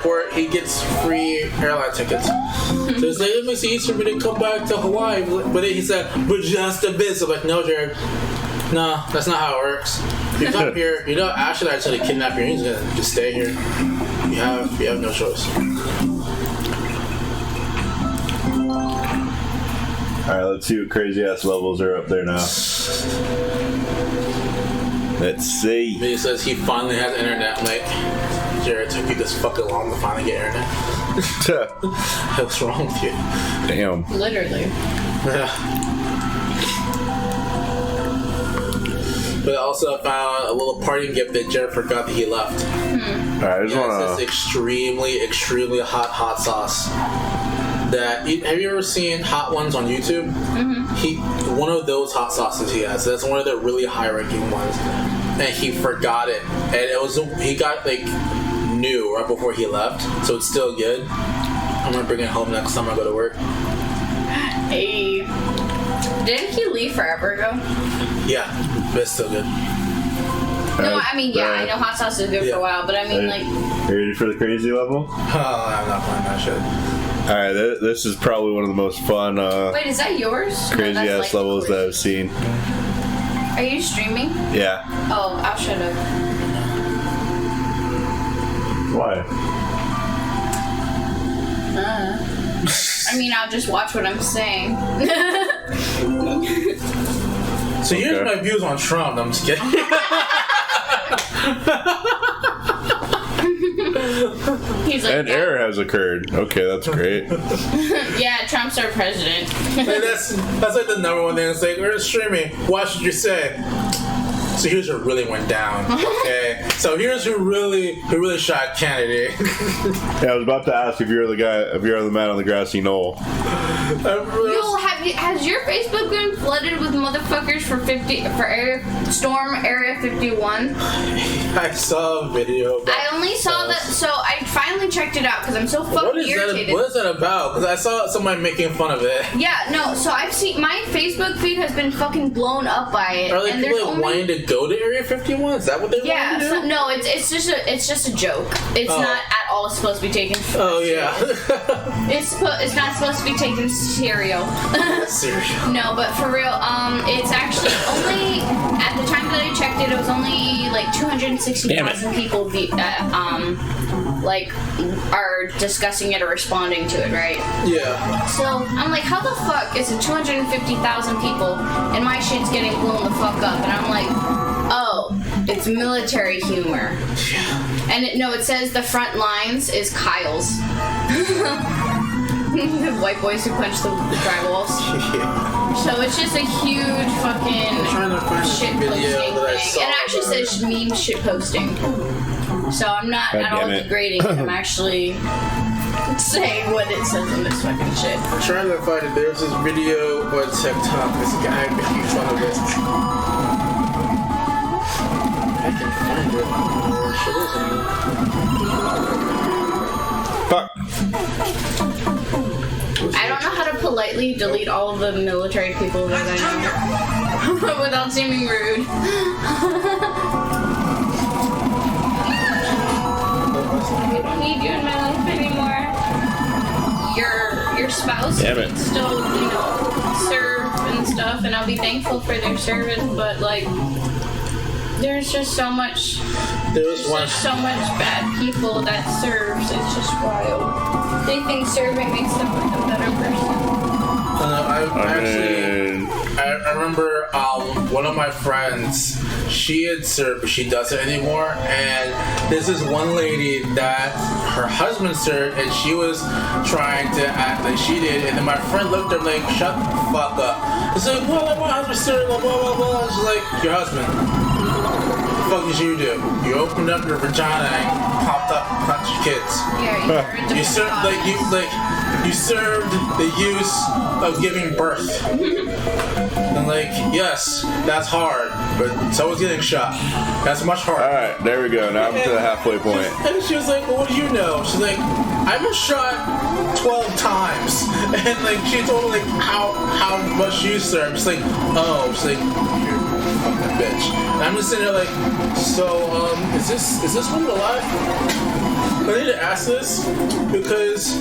airport, he gets free airline tickets. So it's like, it makes it easier for me to come back to Hawaii. But then he said, but just a bit. So I'm like, no, Jared. No, that's not how it works. You come here, you don't actually actually kidnap you. He's gonna just stay here. You have no choice. Alright, let's see what crazy ass levels are up there now. Let's see. He says he finally has internet. I'm like, Jared, it took you this fucking long to finally get internet. What's wrong with you? Damn. Literally. Yeah. But I also found a little parting gift that Jared forgot that he left. Alright, I just wanna... It's this extremely hot sauce. That have you ever seen Hot Ones on YouTube? Mm-hmm. One of those hot sauces he has. That's one of the really high-ranking ones, and he forgot it. And he got like new right before he left, so it's still good. I'm gonna bring it home next time I go to work. Hey, didn't he leave forever ago? Yeah, but it's still good. No, I mean, yeah, I know hot sauce is good for a while, but I mean, like... Are you ready for the crazy level? Oh, I'm not playing that shit. Alright, this is probably one of the most fun, Wait, is that yours? crazy ass like levels that I've seen. Are you streaming? Yeah. Oh, I'll shut up. Why? I mean, I'll just watch what I'm saying. So here's my views on Trump. I'm just kidding. He's like, An error has occurred. Okay, that's great. yeah, Trump's our president. that's like the number one thing. It's like, we're streaming. What should you say? So here's who really went down. Okay. So here's who really shot Kennedy. Yeah, I was about to ask if you're the man on the grassy knoll. Yo, has your Facebook been flooded with motherfuckers for Area 51? I saw a video. I only saw that, so I finally checked it out because I'm so fucking irritated. What is that about? Because I saw somebody making fun of it. Yeah, no. So I've seen my Facebook feed has been fucking blown up by it. Are like people wanting to go to Area 51? Is that what they want to do? So, no, it's just a joke. It's not at all supposed to be taken. Oh yeah. It's not supposed to be taken serial. Serial. No, but for real, it's actually only at the time that I checked it, it was only like 260,000 people like are discussing it or responding to it, right? Yeah. So I'm like, how the fuck is it 250,000 people and my shit's getting blown the fuck up? And I'm like, oh, it's military humor. Yeah. And it says the front lines is Kyle's. The white boys who punch the drywalls. Yeah. So it's just a huge fucking shit posting thing. It actually says meme shit posting. So I'm not at all degrading. I'm actually saying what it says in this fucking shit. I'm trying to find it. There's this video on TikTok. This guy making fun of it. I can find it. Fuck. I don't know how to politely delete all of the military people that I know without seeming rude. I don't need you in my life anymore. Your spouse can still, serve and stuff, and I'll be thankful for their service, but like, there's just so much. There's so much bad people that serves. It's just wild. They think serving makes them like a better person. I remember one of my friends, she had served, but she doesn't anymore. And this is one lady that her husband served, and she was trying to act like she did. And then my friend looked at her like, shut the fuck up. It's like, well, let my husband serve, blah, blah, blah. She's like, your husband. What the fuck did you do? You opened up your vagina and popped up and punched your kids. Yeah, you served you served the use of giving birth. And yes, that's hard, but so is getting shot. That's much harder. Alright, there we go. Now I'm to the halfway point. And she was like, well, what do you know? She's like, I've been shot 12 times. And she told me how much she served. She's like, oh, she's like, you're a fucking bitch. And I'm just sitting there so, is this woman alive? I need to ask this because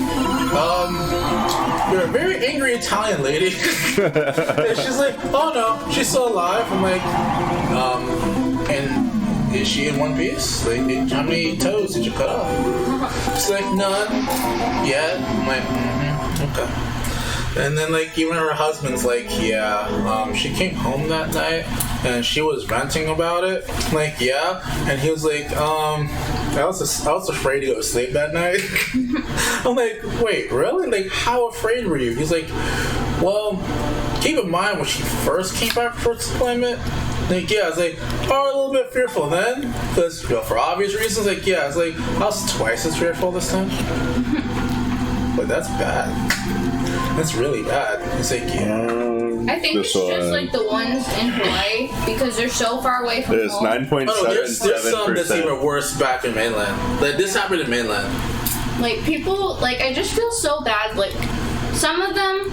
you're a very angry Italian lady. And she's like, oh no, she's still alive. I'm like, and is she in one piece? Like, how many toes did you cut off? She's like, none yet. I'm like, okay. And then, like, even her husband's like, yeah, she came home that night and she was venting about it. I'm like, yeah. And he was like, I was afraid to go to sleep that night. I'm like, wait, really? Like, how afraid were you? He's like, well, keep in mind when she first came back for deployment. Like, yeah, I was like, a little bit fearful then, because, you know, for obvious reasons. Like, yeah, I was like, I was twice as fearful this time. But that's bad. That's really bad. It's like, yeah. I think it's just like the ones in Hawaii because they're so far away from It's home. 9.77%. Oh, no, there's some that's even worse back in mainland. Like, this happened in mainland. Like, people, like, I just feel so bad. Like, some of them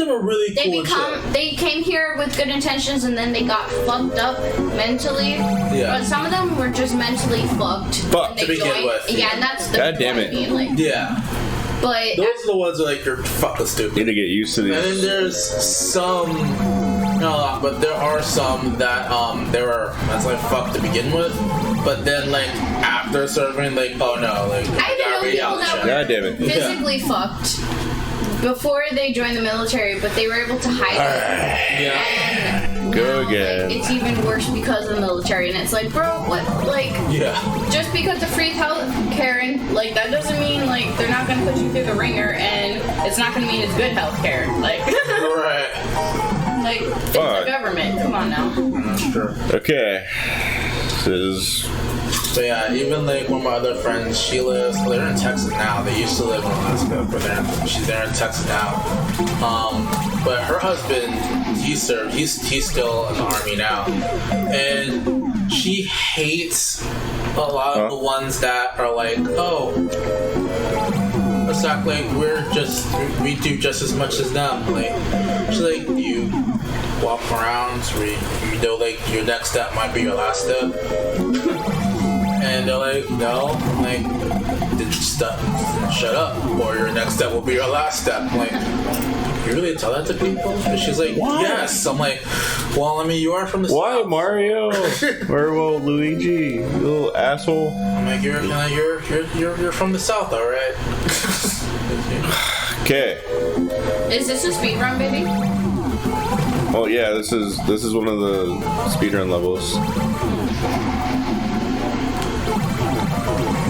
are really cool. They came here with good intentions and then they got fucked up mentally. Yeah. But some of them were just mentally fucked. Fucked to begin with. Yeah, and that's the God damn it. point. Like, Yeah. but Those are the ones that are like, you're fucking stupid. Need to get used to these. And then there's some, not a lot, but there are some that they were that's like fucked to begin with, but then like after serving, like, oh no, like I know people that were God damn it. physically fucked before they joined the military, but they were able to hide it. Yeah. And Go now, again. Like, it's even worse because of the military, and it's like, bro, what? Like, Yeah. just because of free health caring, like, that doesn't mean, like, they're not gonna put you through the ringer, and it's not gonna mean it's good health care. Like, Right. like, it's the government. Come on now. That's true. Okay. This is... But yeah, even like one of my other friends, they're in Texas now. They used to live in Alaska, but she's there in Texas now. But her husband, he served. He's still in the army now, and she hates a lot of the ones that are like, oh, it's not like we do just as much as them. Like, she's like, you walk around, so you know, like your next step might be your last step. And they're like, no. I'm like, then shut up, or your next step will be your last step. I'm like, you really tell that to people? And she's like, yes. I'm like, well, I mean, you are from the Why, South. Mario? Or well, Luigi, you little asshole. I'm like, you're from the South, all right? Okay. Is this a speedrun, baby? Oh yeah, this is one of the speedrun levels.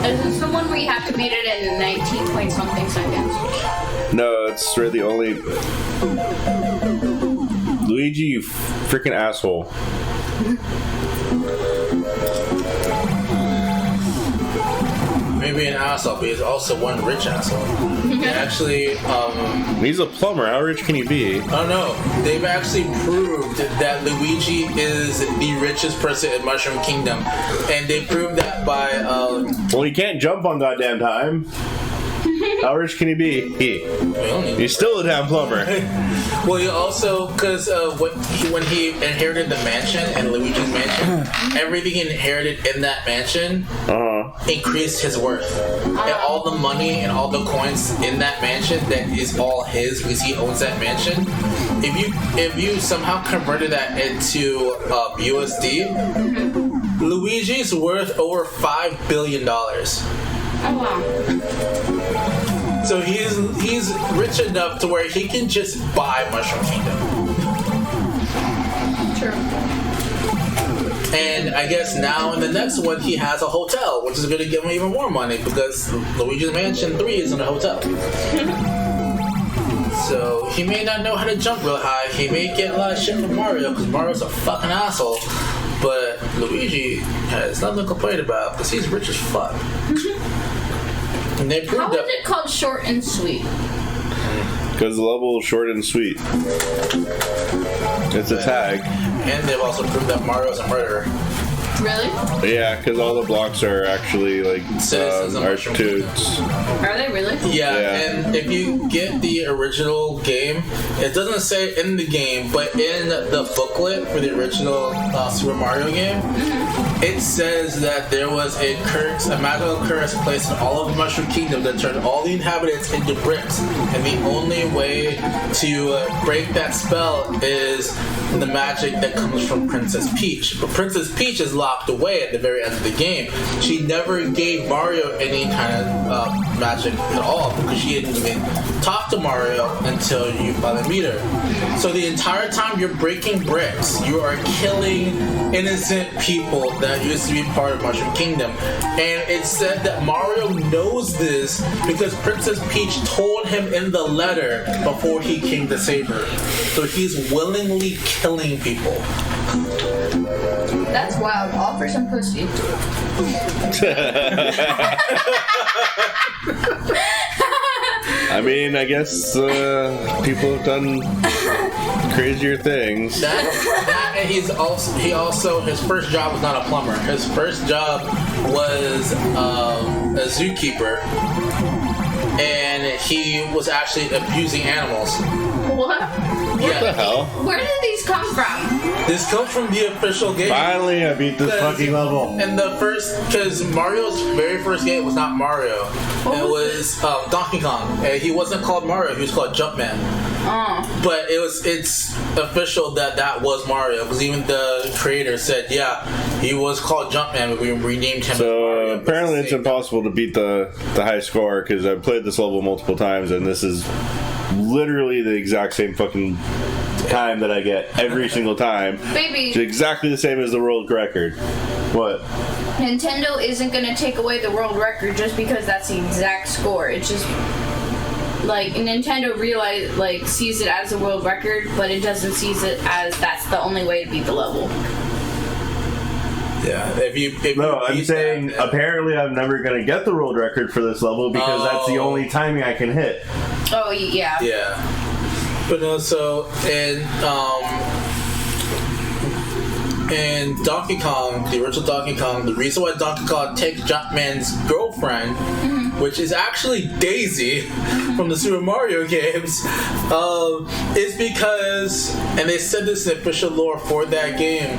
Is this the one where you have to beat it in 19 point something seconds? No, it's really only Luigi, you freaking asshole. Maybe an asshole, but he's also one rich asshole. They actually, He's a plumber. How rich can he be? oh no, they've actually proved that Luigi is the richest person in Mushroom Kingdom, and they proved that by Well, he can't jump on goddamn time. How rich can he be? He's still a damn plumber. Well, he also, because when he inherited the mansion and Luigi's mansion, everything he inherited in that mansion increased his worth. And all the money and all the coins in that mansion that is all his because he owns that mansion. If you somehow converted that into USD, Luigi's worth over $5 billion. Oh wow. So he's rich enough to where he can just buy Mushroom Kingdom. True. And I guess now in the next one he has a hotel, which is going to give him even more money because Luigi's Mansion 3 is in a hotel. So he may not know how to jump real high. He may get a lot of shit from Mario because Mario's a fucking asshole. But Luigi has nothing to complain about because he's rich as fuck. And they proved How is it called short and sweet? Because the level is short and sweet. It's a tag. And they've also proved that Mario's a murderer. Really? Yeah, because all the blocks are actually like Citizens of Mushroom dudes. Are they really? Yeah, Yeah. and if you get the original game, it doesn't say it in the game, but in the book booklet for the original Super Mario game, it says that there was a magical curse placed in all of the Mushroom Kingdom that turned all the inhabitants into bricks, and the only way to break that spell is the magic that comes from Princess Peach. But Princess Peach is locked away at the very end of the game. She never gave Mario any kind of magic at all because she didn't even talk to Mario until you finally meet her. So the entire time you're breaking bricks, you are killing innocent people that used to be part of Mushroom Kingdom. And it's said that Mario knows this because Princess Peach told him in the letter before he came to save her. So he's willingly killing people. That's wild. All for some pussy. I mean, I guess people have done crazier things. That and he also his first job was not a plumber. His first job was a zookeeper, and he was actually abusing animals. What? What the hell? Where did these come from? This comes from the official game. Finally, I beat this fucking level. And because Mario's very first game was not Mario. It was Donkey Kong. And he wasn't called Mario, he was called Jumpman. Oh. But it's official that was Mario, because even the creator said, yeah, he was called Jumpman, but we renamed him as Mario. Apparently it's impossible to beat the high score, because I've played this level multiple times, and this is literally the exact same fucking time that I get every single time. Baby. It's exactly the same as the world record. What? Nintendo isn't going to take away the world record just because that's the exact score. It's just like Nintendo sees it as a world record, but it doesn't see it as that's the only way to beat the level. Yeah, I'm saying apparently I'm never going to get the world record for this level because that's the only timing I can hit. Oh, yeah. Yeah. But no, so, and Donkey Kong, the original Donkey Kong, the reason why Donkey Kong takes Jumpman's girlfriend, which is actually Daisy from the Super Mario games, is because, and they said this in official lore for that game,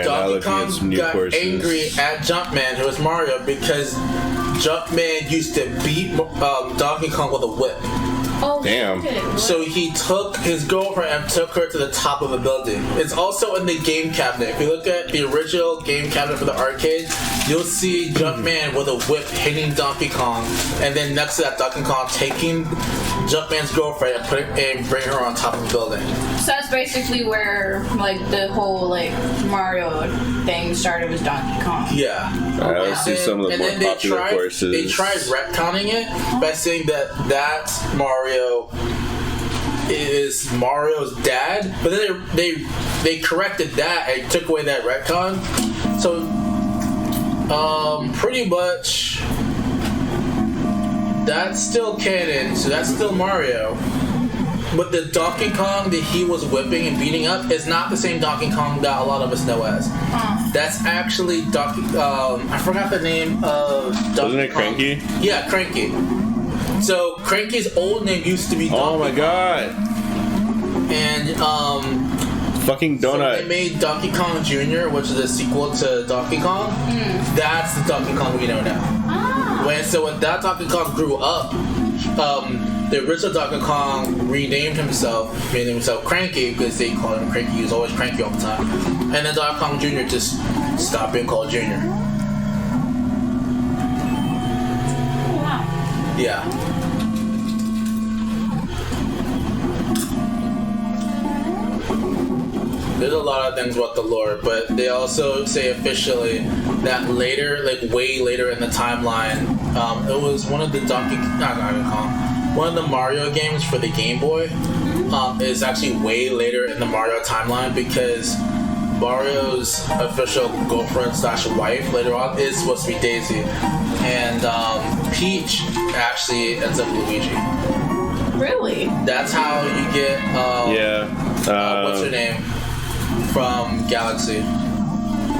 Donkey Kong got angry at Jumpman, who was Mario, because Jumpman used to beat Donkey Kong with a whip. Oh, damn. So he took his girlfriend and took her to the top of a building. It's also in the game cabinet. If you look at the original game cabinet for the arcade, you'll see Jumpman with a whip hitting Donkey Kong, and then next to that, Donkey Kong taking Jumpman's girlfriend and bring her on top of the building. So that's basically where the whole Mario thing started, was Donkey Kong. Yeah. Let's see some of the more popular courses. They tried retconning it by saying that Mario is Mario's dad, but then they corrected that and took away that retcon. So pretty much that's still canon, so that's still Mario. But the Donkey Kong that he was whipping and beating up is not the same Donkey Kong that a lot of us know as. That's actually Donkey. I forgot the name of Donkey Kong. Wasn't it Cranky? Yeah, Cranky. So Cranky's old name used to be Donkey Kong. Oh my god. And fucking donut. So they made Donkey Kong Jr., which is a sequel to Donkey Kong. That's the Donkey Kong we know now. When that Donkey Kong grew up, the original Donkey Kong made himself Cranky because they called him Cranky. He was always cranky all the time. And then Donkey Kong Jr. just stopped being called Jr. Wow. Yeah. There's a lot of things about the lore, but they also say officially that later, way later in the timeline, it was one of the one of the Mario games for the Game Boy is actually way later in the Mario timeline because Mario's official girlfriend/wife later on is supposed to be Daisy, and Peach actually ends up Luigi. Really? That's how you get what's her name from Galaxy?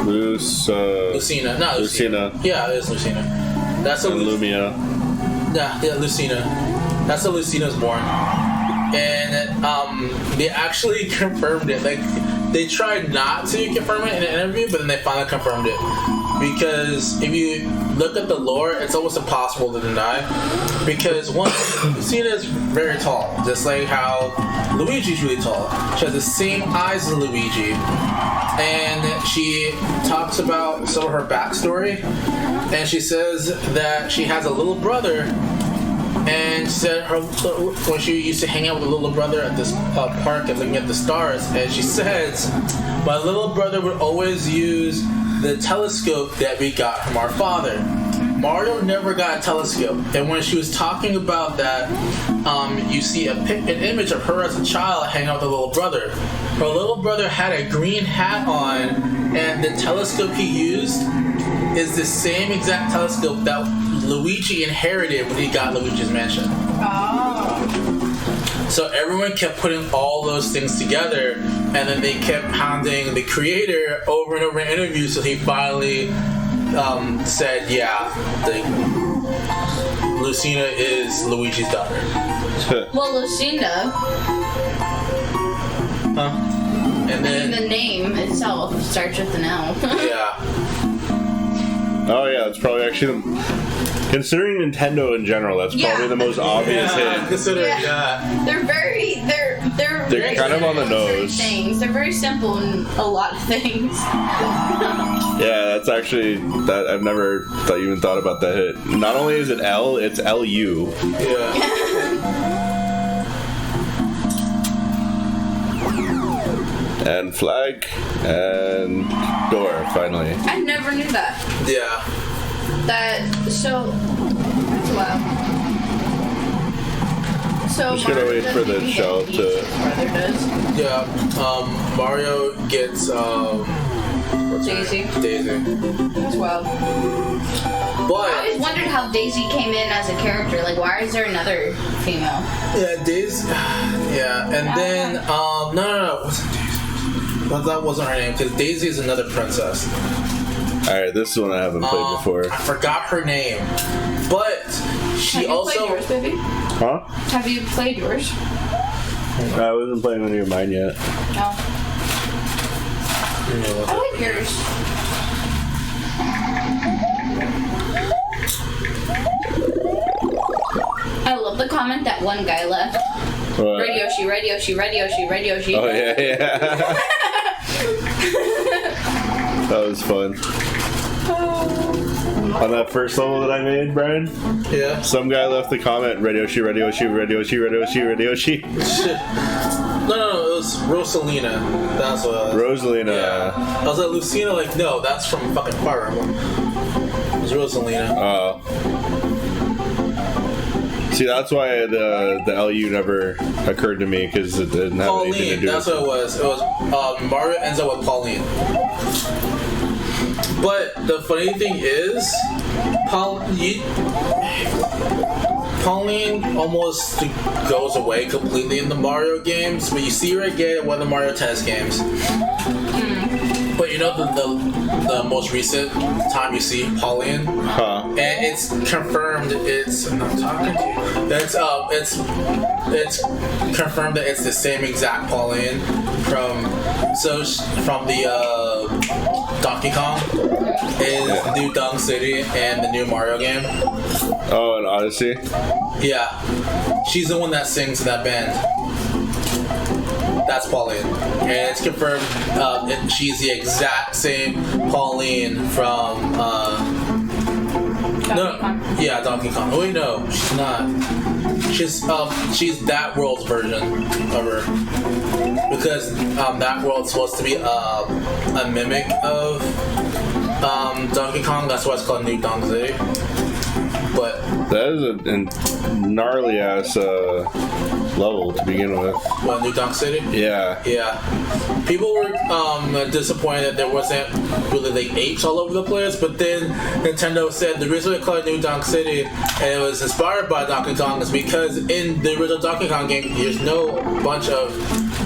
Lucina. Not Lucina. Yeah, it is Lucina. That's Lumia. Yeah, Lucina. That's how Lucina's born. And they actually confirmed it. they tried not to confirm it in an interview, but then they finally confirmed it. Because if you look at the lore, it's almost impossible to deny. Because one, Lucina is very tall, just like how Luigi's really tall. She has the same eyes as Luigi. And she talks about some of her backstory. And she says that she has a little brother. And she said when she used to hang out with her little brother at this park and looking at the stars. And she says, my little brother would always use the telescope that we got from our father. Mario never got a telescope, and when she was talking about that, you see an image of her as a child hanging out with her little brother. Her little brother had a green hat on, and the telescope he used is the same exact telescope that Luigi inherited when he got Luigi's Mansion. Oh. So everyone kept putting all those things together, and then they kept pounding the creator over and over in interviews, so he finally said, yeah, Lucina is Luigi's daughter. Well, Lucinda. Huh? And then the name itself starts with an L. Yeah. Oh yeah, it's probably actually considering Nintendo in general, that's probably the most obvious hit. They're kind of on the nose. Things. They're very simple in a lot of things. Yeah, that's actually that I've never even thought about that hit. Not only is it L, it's LU. Yeah. And flag and door finally. I never knew that. Yeah. That's wow. So I'm just gonna wait for the shell to. Yeah. Mario gets Daisy. That's wild. But I always wondered how Daisy came in as a character. Like, why is there another female? Yeah, Daisy. Yeah, and then no. Wasn't Daisy? But that wasn't her name because Daisy is another princess. Alright, this is one I haven't played before. I forgot her name, but she also. Have you played yours, baby? Huh? Have you played yours? I wasn't playing any of mine yet. No. I like yours. I love the comment that one guy left. What? Red Yoshi. Oh yeah. That was fun. On that first level that I made, Brian? Yeah. Some guy left the comment, Red Yoshi. No, it was Rosalina. That's what it was. Rosalina. Yeah. I was like, Lucina, like, no, that's from fucking Fire Emblem. It was Rosalina. Oh. See, that's why the LU never occurred to me, because it didn't have anything to do that's what it was. It was, Mario ends up with Pauline. But the funny thing is, Pauline almost goes away completely in the Mario games, but you see her again in one of the Mario Tennis games. But you know the most recent time you see Pauline, and it's confirmed. I'm not talking to you. It's confirmed that it's the same exact Pauline from the Donkey Kong in New Dong City and the new Mario game. Oh, and Odyssey? Yeah. She's the one that sings in that band. That's Pauline. And it's confirmed she's the exact same Pauline from Donkey Kong. Oh wait, no, she's not. She's that world's version of her. Because that world's supposed to be a mimic of Donkey Kong, that's why it's called New Dong City. But that is a gnarly ass level to begin with. What, New Dong City? Yeah. Yeah. People were disappointed that there wasn't really like apes all over the place, but then Nintendo said the reason they call it New Dong City and it was inspired by Donkey Kong is because in the original Donkey Kong game there's no bunch of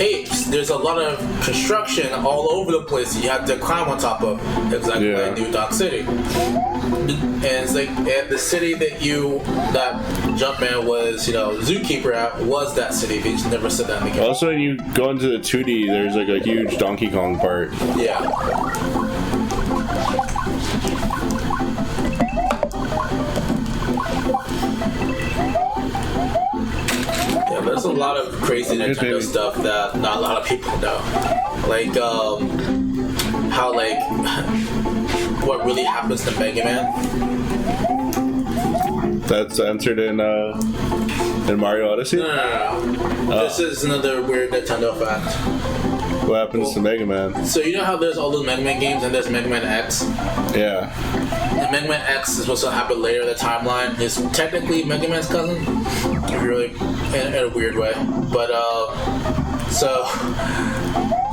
apes, there's a lot of construction all over the place you have to climb on top of. Exactly like New Donk City. And it's like the city that Jumpman was, zookeeper at was that city. They just never said that in the game. Also, when you go into the 2D, there's like a huge Donkey Kong part. Yeah. There's a lot of crazy Nintendo stuff that not a lot of people know. Like, how, like, what really happens to Mega Man. That's answered in Mario Odyssey? No. This is another weird Nintendo fact. What happens to Mega Man? So you know how there's all those Mega Man games and there's Mega Man X? Yeah. And Mega Man X is supposed to happen later in the timeline. Is technically Mega Man's cousin, really, in a weird way. But so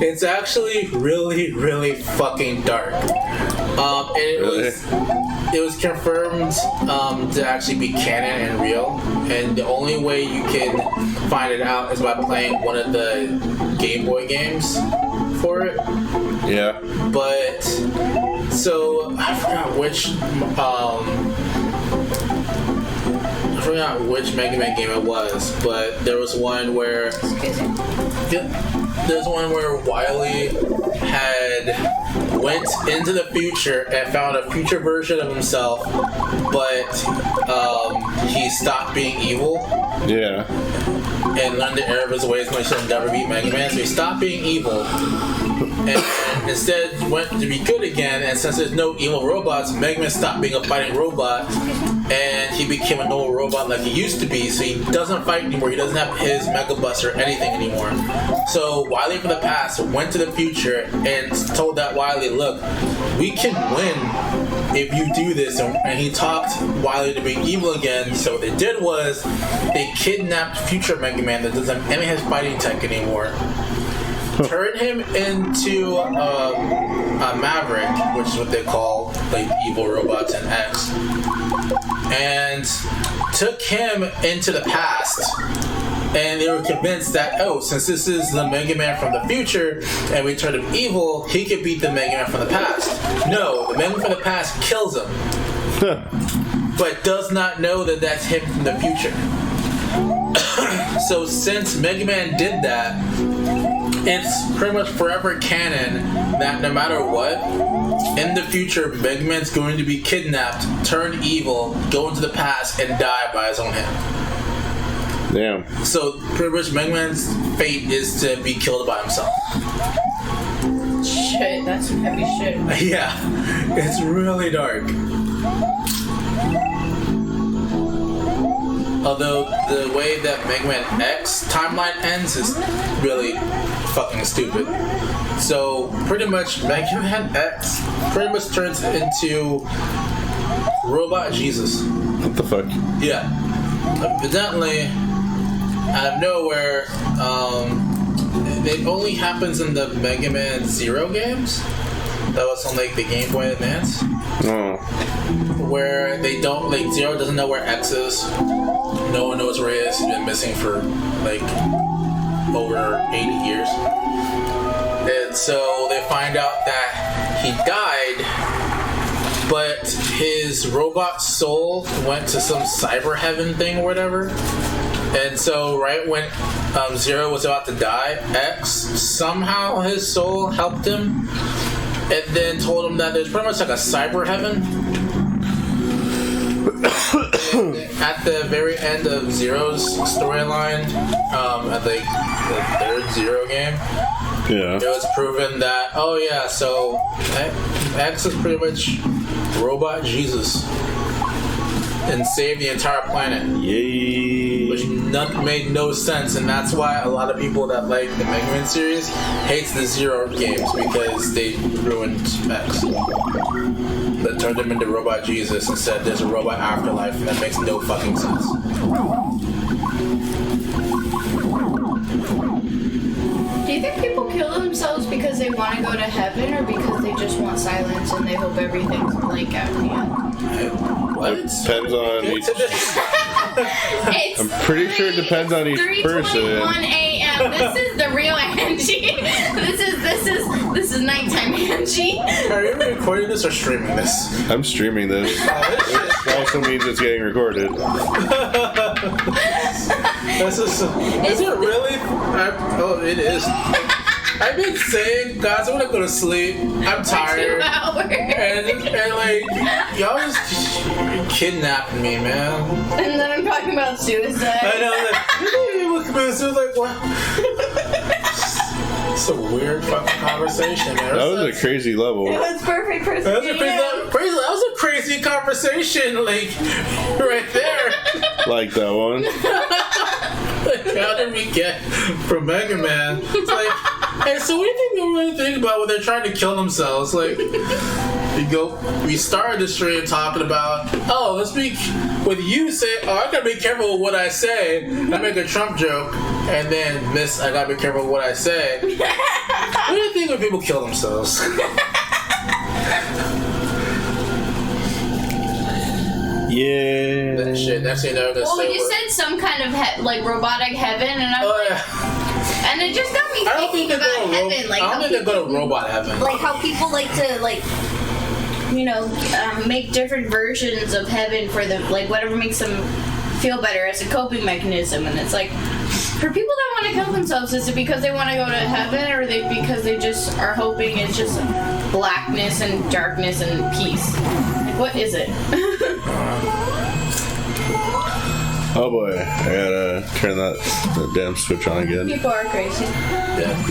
it's actually really, really fucking dark. And it was confirmed to actually be canon and real. And the only way you can find it out is by playing one of the Game Boy games for it. Yeah. But so I forgot which Mega Man game it was, but there was one where Wily had went into the future and found a future version of himself, but he stopped being evil. Yeah. And learned the error of his ways when he should never beat Mega Man. So he stopped being evil and instead went to be good again. And since there's no evil robots, Mega Man stopped being a fighting robot and he became a normal robot like he used to be. So he doesn't fight anymore. He doesn't have his Mega Bus or anything anymore. So Wily from the past went to the future and told that Wily, look, we can win if you do this. And he talked Wily to be evil again. So what they did was they kidnapped future Mega Man that doesn't have any of his fighting tech anymore, turned him into a Maverick, which is what they call like evil robots in X, and took him into the past. And they were convinced that, since this is the Mega Man from the future and we turned him evil, he could beat the Mega Man from the past. No, the Mega Man from the past kills him, but does not know that that's him from the future. So since Mega Man did that, it's pretty much forever canon that no matter what, in the future, Mega Man's going to be kidnapped, turned evil, go into the past, and die by his own hand. Damn. So pretty much Mega Man's fate is to be killed by himself. Shit, that's some heavy shit. Yeah, it's really dark. Although the way that Mega Man X timeline ends is really fucking stupid. So pretty much Mega Man X pretty much turns into Robot Jesus. What the fuck? Yeah. Evidently, out of nowhere, it only happens in the Mega Man Zero games. That was on like the Game Boy Advance. Oh. Where they don't, like, Zero doesn't know where X is. No one knows where he is. He's been missing for like over 80 years. And so they find out that he died, but his robot soul went to some cyber heaven thing or whatever. And so right when Zero was about to die, X, somehow his soul helped him and then told him that there's pretty much like a cyber heaven. At the very end of Zero's storyline, at like the third Zero game, it was proven that, so X is pretty much Robot Jesus and saved the entire planet. Yay! Which made no sense, and that's why a lot of people that like the Mega Man series hates the Zero games, because they ruined X. That turned him into Robot Jesus and said there's a robot afterlife, and that makes no fucking sense. Do you think people kill themselves because they want to go to heaven, or because they just want silence and they hope everything's blank at the end? What? Depends on each. I'm pretty sure it depends on each person. 3:21 a.m. This is the real Angie. This is nighttime Angie. Are you recording this or streaming this? I'm streaming this. It also means it's getting recorded. Is it really? Oh, it is. I've been saying, guys, I want to go to sleep. I'm tired. 2 hours. And like, y'all just kidnapping me, man. And then I'm talking about suicide. I know, like, like, what? It's a weird fucking conversation, man. That was a crazy level. It was perfect for That was a crazy conversation, like, right there. Like that one. Like, how did we get from Mega Man? It's like, hey, so what do you think people really think about when they're trying to kill themselves? Like, we started the stream talking about, oh, let's be, with you say, oh, I gotta be careful with what I say. I make a Trump joke, and then I gotta be careful with what I say. What do you think when people kill themselves? Yeah. That shit. Next thing you know, well, you said some kind of like robotic heaven, and I was like, and it just got me thinking about heaven. Like, I don't think they go to robot heaven. Like how people like to make different versions of heaven for the whatever makes them feel better as a coping mechanism, and it's like. For people that want to kill themselves, is it because they want to go to heaven, or because they just are hoping it's just blackness and darkness and peace? Like, what is it? Oh boy, I gotta turn that damn switch on again. People are crazy.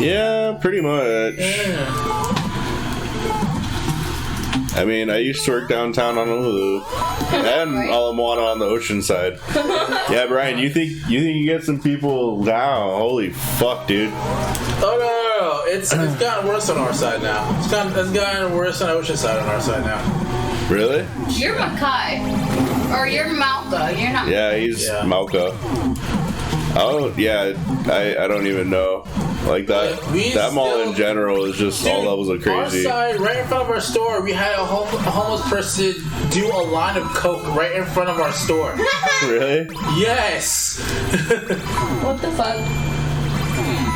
Yeah, pretty much. Yeah. I mean, I used to work downtown on Honolulu and Ala Moana on the ocean side. Yeah, Brian, you think you get some people down? Holy fuck, dude! Oh no! It's gotten worse on our side now. It's gotten worse on the ocean side on our side now. Really? You're Makai, or you're Malka. You're not. Yeah, he's Malka. Oh yeah, I don't even know. Like that mall in general is just all levels of crazy. Our side, right in front of our store, we had a homeless person do a line of coke right in front of our store. Really? Yes. What the fuck?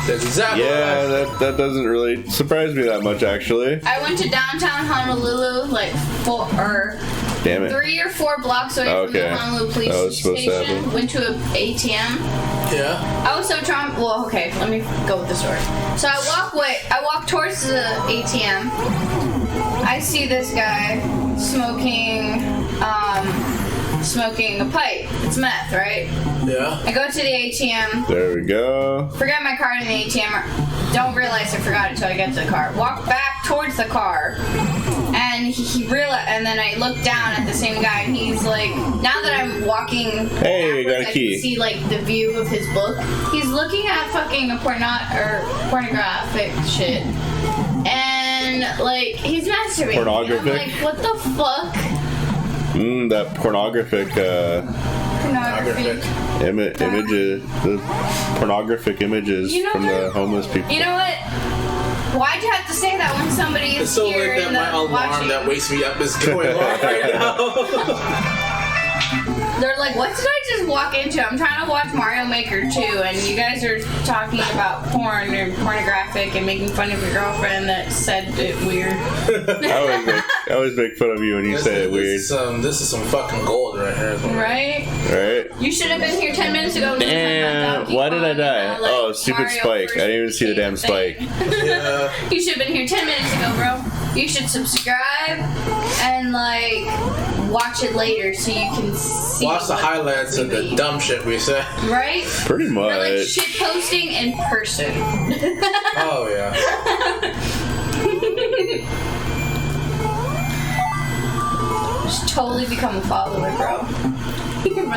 That's exactly. Yeah, that doesn't really surprise me that much, actually. I went to downtown Honolulu, Damn it. 3 or 4 blocks away from the Honolulu police station. Went to an ATM. Yeah. I was so traumatized. Well, okay, let me go with the story. So I walk towards the ATM. I see this guy smoking a pipe. It's meth, right? Yeah. I go to the ATM. There we go. Forgot my card in the ATM. Don't realize I forgot it till I get to the car. Walk back towards the car. And he realized, and then I look down at the same guy, and he's like, now that I'm walking backwards, I can see the view of his book. He's looking at fucking pornographic shit, and he's masturbating. Pornographic. And I'm like, what the fuck? That pornographic. Images, the pornographic images from the homeless people. You know what? Why'd you have to say that when somebody is so here that my alarm watching? that wakes me up is going off right now. They're like, what did I just walk into? I'm trying to watch Mario Maker 2, and you guys are talking about porn and pornographic and making fun of your girlfriend that said it weird. I always make fun of you when you say it weird. This is some fucking gold right here. Right? Right? You should have been here 10 minutes ago. Damn, why did I die? Oh, stupid Mario spike. I didn't even see the damn spike. Yeah. You should have been here 10 minutes ago, bro. You should subscribe and watch it later so you can see. Watch the highlights of the dumb shit we said. Right? Pretty much. We're shit posting in person. Oh yeah. Just totally become a follower, bro. You think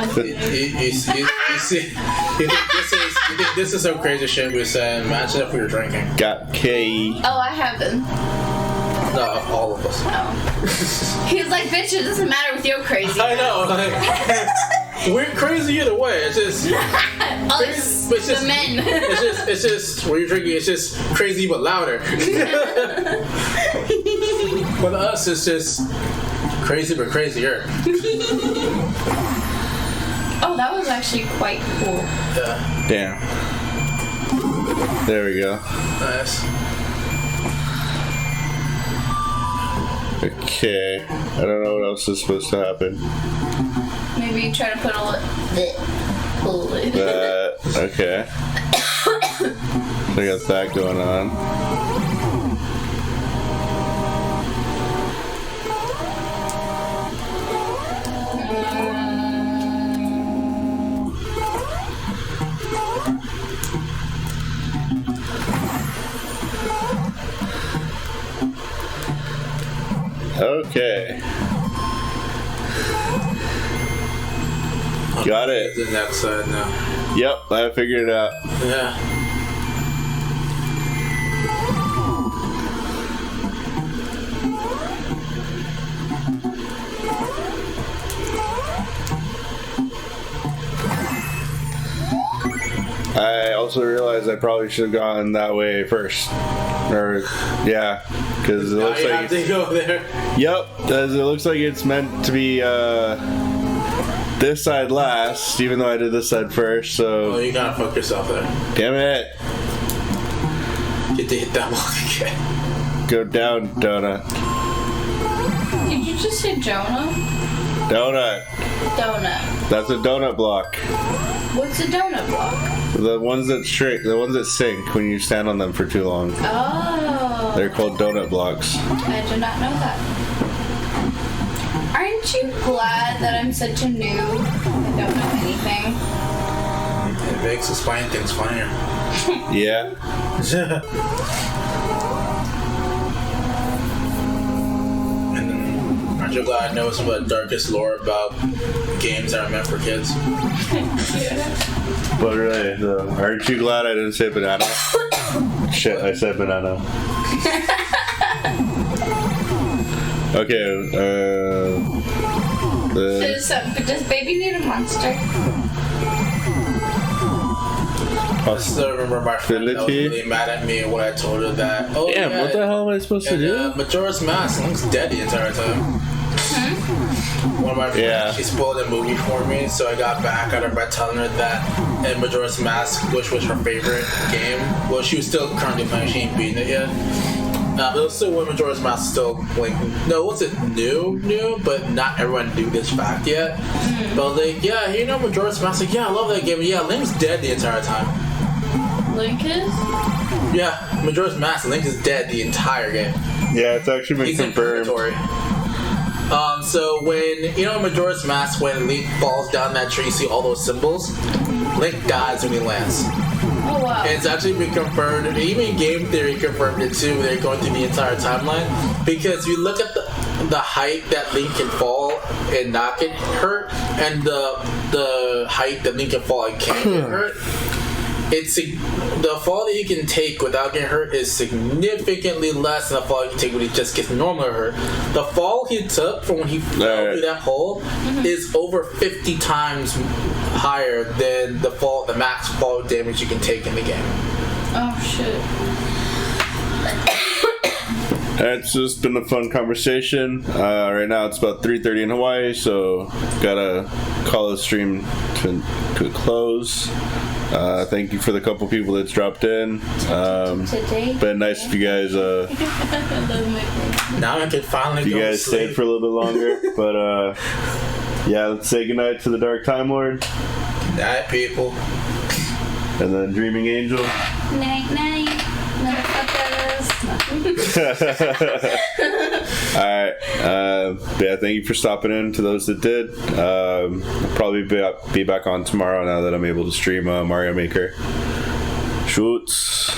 this is some crazy shit we said? Imagine if we were drinking. Got K. Oh, I have been. No, all of us. Oh. He's like, bitch, it doesn't matter with your crazy. I know. We're crazy either way. It's just us, the men. It's just when you're drinking. It's just crazy but louder. With us, it's just crazy but crazier. Oh, that was actually quite cool. Yeah. Damn. There we go. Nice. Okay. I don't know what else is supposed to happen. Maybe try to put a little. Okay. I got that going on. Okay. Got it. The next side now. Yep, I figured it out. Yeah. I also realized I probably should have gone that way first. Or, yeah, because it looks you like have to go there. Yep, as it looks like it's meant to be this side last, even though I did this side first. So you gotta fuck yourself there. Damn it! Get to hit that one again. Go down, donut. Did you just say Jonah? Donut. Donut. That's a donut block. What's a donut block? The ones that shrink, the ones that sink when you stand on them for too long. Oh. They're called donut blocks. I did not know that. Aren't you glad that I'm such a noob? I don't know anything. It makes explaining things funnier. Yeah. And then, aren't you glad I know some of the darkest lore about games that are meant for kids? But really, though, aren't you glad I didn't say banana? Shit, I said banana. Okay, does baby need a monster? I still remember my friend that was really mad at me when I told her that. Oh, damn, yeah, what the hell am I supposed to do? Majora's Mask looks dead the entire time. One of my friends, she spoiled a movie for me, so I got back at her by telling her that in Majora's Mask, which was her favorite game. Well, she was still currently playing, she ain't beaten it yet. But it was still when Majora's Mask still, like, no, it wasn't new, but not everyone knew this fact yet. But like, yeah, you know Majora's Mask, like, yeah, I love that game. Yeah, Link's dead the entire time. Link is? Yeah, Majora's Mask, Link is dead the entire game. Yeah, it's actually been confirmed. So when, you know, Majora's Mask, when Link falls down that tree, you see all those symbols? Link dies when he lands. Oh, wow. And it's actually been confirmed, even Game Theory confirmed it too, they're going through the entire timeline. Because you look at the height that Link can fall and not get hurt, and the height that Link can fall and can't get hurt, the fall that he can take without getting hurt is significantly less than the fall he can take when he just gets normally hurt. The fall he took from when he fell through that hole is over 50 times higher than the max fall damage you can take in the game. Oh shit. It's just been a fun conversation. Right now it's about 3:30 in Hawaii, so gotta call the stream to a close. Thank you for the couple people that's dropped in. Been nice if you guys now I can finally if you guys stayed for a little bit longer. But yeah, let's say goodnight to the Dark Time Lord. Night, people. And then Dreaming Angel. Night, motherfuckers. Alright. Yeah, thank you for stopping in to those that did. I'll probably be back on tomorrow now that I'm able to stream Mario Maker. Shoots.